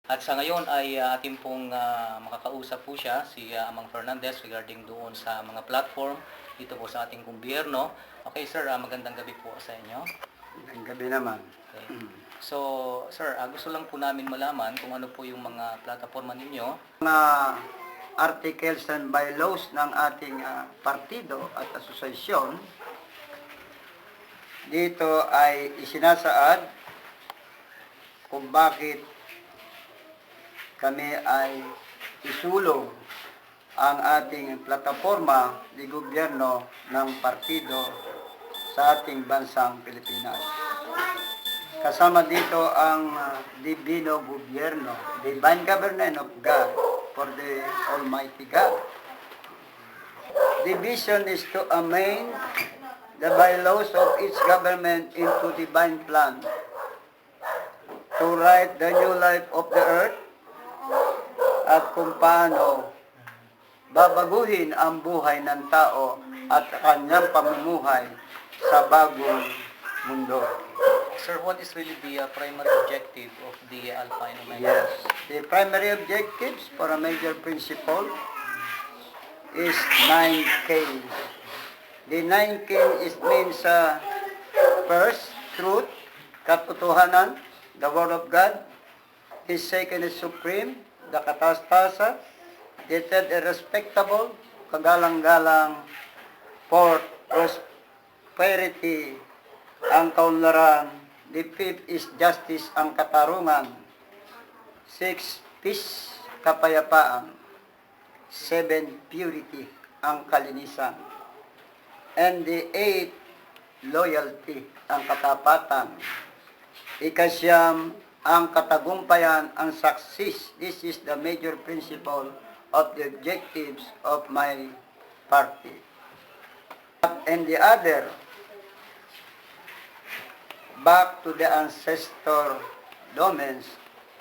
At sa ngayon ay atin pong makakausap po siya, si Amang Fernandez, regarding doon sa mga platform dito po sa ating gobyerno. Okay sir, magandang gabi po sa inyo. Magandang gabi naman. Okay. So sir, gusto lang po namin malaman kung ano po yung mga plataforma ninyo. Mga articles and bylaws ng ating partido at asosasyon, dito ay isinasaad kung bakit kami ay isulong ang ating plataforma di gobyerno ng partido sa ating bansang Pilipinas. Kasama dito ang Divino Gobyerno, Divine Government of God for the Almighty God. The vision is to amend the bylaws of each government into divine plan, to write the new life of the earth, at kung paano babaguhin ang buhay ng tao at kanyang pamumuhay sa bagong mundo. Sir, what is really the primary objective of the Alpha and Omega? Yes, the primary objectives for a major principle is 9K. The 9K means first, truth, katotohanan, the Word of God. The second is supreme, the katastasan. The third is respectable, kagalang-galang. Fourth, prosperity, ang kaunlaran. The fifth is justice, ang katarungan. Six, peace, kapayapaan. Seven, purity, ang kalinisan. And the eighth, loyalty, ang katapatan. Ikasyam, ang katagumpayan, ang success. This is the major principle of the objectives of my party. And the other, back to the ancestor domains,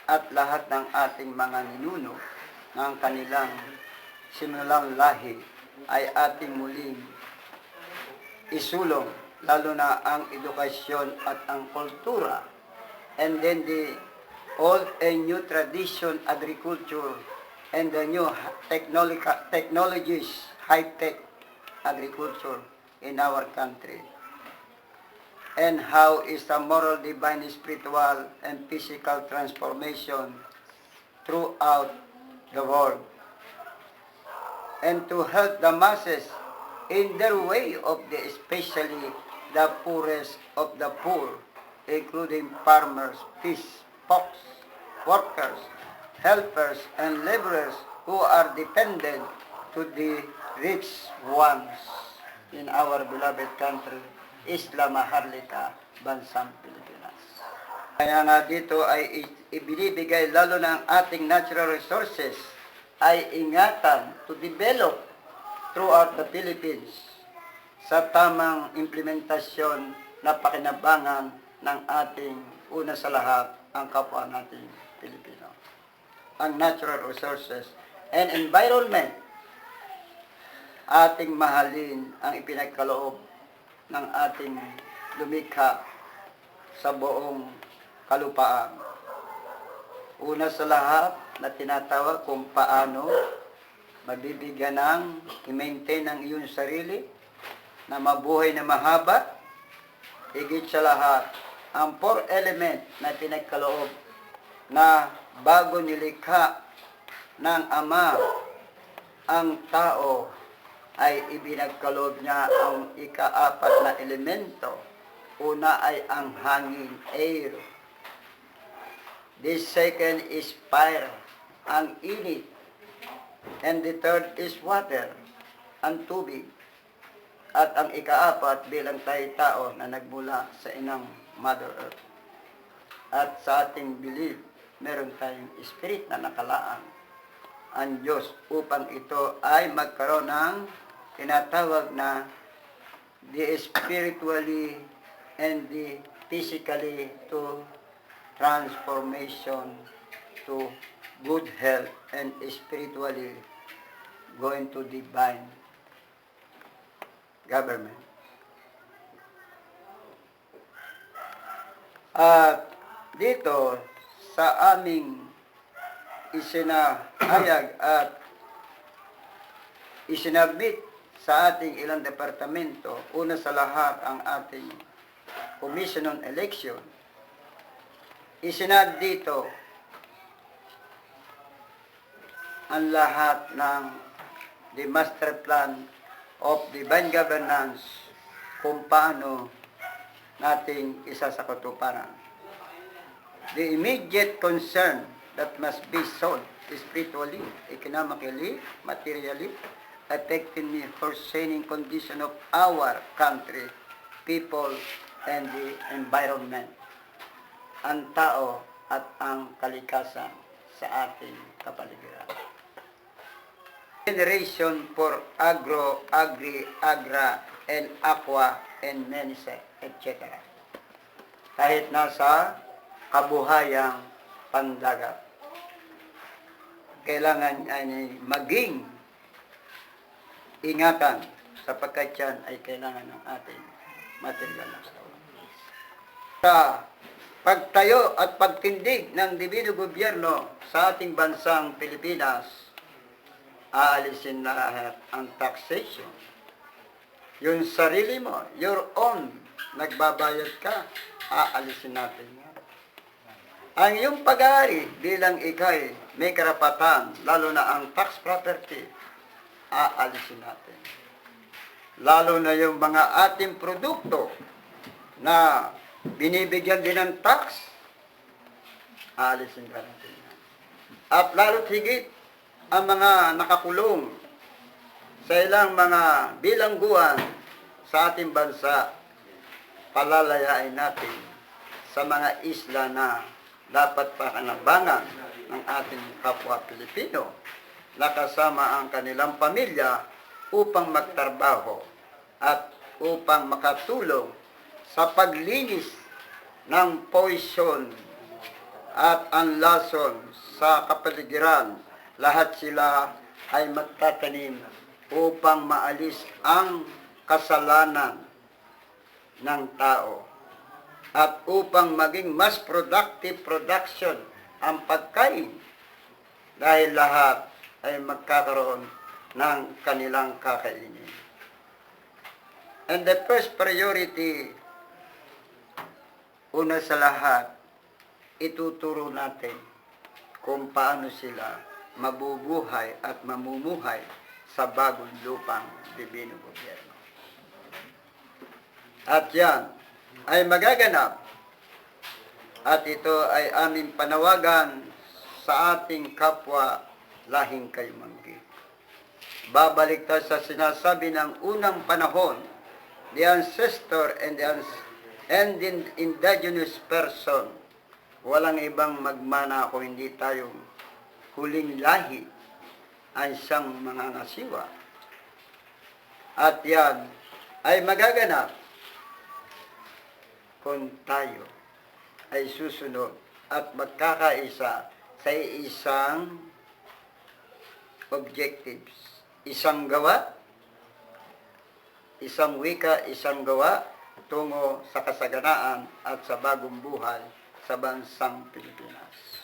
at lahat ng ating mga ninuno ng kanilang simulang lahi ay ating muling isulong, lalo na ang edukasyon at ang kultura. And then the old and new tradition, agriculture, and the new technologies, high-tech agriculture in our country. And how is the moral, divine, spiritual, and physical transformation throughout the world. And to help the masses in their way of especially the poorest of the poor, including farmers, fish, folks, workers, helpers, and laborers who are dependent to the rich ones in our beloved country, Isla Maharlika, bansang Pilipinas. Kaya nga dito ay ibinibigay lalo na ang ating natural resources ay ingatan to develop throughout the Philippines sa tamang implementasyon na pakinabangan ng ating una sa lahat ang kapwa nating Pilipino. Ang natural resources and environment, ating mahalin ang ipinagkaloob ng ating lumikha sa buong kalupaan. Una sa lahat na tinatawag kung paano mabibigyan ng i-maintain ang iyong sarili na mabuhay na mahaba. Higit sa lahat, ang four element na pinagkaloob na bago nilikha ng Ama ang tao ay ibinagkaloob niya ang ika-apat na elemento. Una ay ang hangin, air. The second is fire, ang init. And the third is water, ang tubig. At ang ika-apat bilang tayo tao na nagmula sa inang Mother Earth. At sa ating belief, meron tayong spirit na nakalaan ang Diyos upang ito ay magkaroon ng tinatawag na the spiritually and the physically to transformation to good health and spiritually going to divine government. At dito sa aming isinahayag at isinabit sa ating ilang departamento. Una sa lahat ang ating Commission on Election. Isinad dito ang lahat ng the master plan of divine governance kung paano nating isa sa katuparan. The immediate concern that must be solved spiritually, economically, materially, affecting the sustaining condition of our country, people, and the environment. Ang tao at ang kalikasan sa ating kapaligiran. Generation for agro, agri, agra, and aqua, and mense, etc. Kahit nasa kabuhayang pandagat. Kailangan ay maging ingatan sapagkat yan ay kailangan ng ating material na katawan. Sa pagtayo at pagtindig ng Dibino Gobyerno sa ating bansang Pilipinas, aalisin na lahat ang taxation. Yung sarili mo, your own, nagbabayad ka, aalisin natin yan. Ang iyong pag-aari bilang ikay may karapatan, lalo na ang tax property, aalisin natin. Lalo na yung mga ating produkto na binibigyan din ng tax, aalisin ka natin yan. At lalo't higit, ang mga nakakulong sa ilang mga bilangguan sa ating bansa, palalayain natin sa mga isla na dapat pakanabangan ng ating kapwa Pilipino na kasama ang kanilang pamilya upang magtrabaho at upang makatulong sa paglinis ng poison at anlason sa kapaligiran. Lahat sila ay magtatanim upang maalis ang kasalanan ng tao at upang maging mas productive production ang pagkain dahil lahat ay magkakaroon ng kanilang kakainin. And the first priority, una sa lahat, ituturo natin kung paano sila mabubuhay at mamumuhay sa bagong lupang Dibino Gobyerno. At yan ay magaganap at ito ay aming panawagan sa ating kapwa lahing kayumanggi. Babalik tayo sa sinasabi ng unang panahon, the ancestor and the indigenous person, walang ibang magmana kung hindi tayong huling lahi ay siyang mga ngasiwa. At yan ay magaganap kung tayo ay susunod at magkakaisa sa isang objectives. Isang gawa, isang wika, isang gawa tungo sa kasaganaan at sa bagong buhay sa bansang Pilipinas.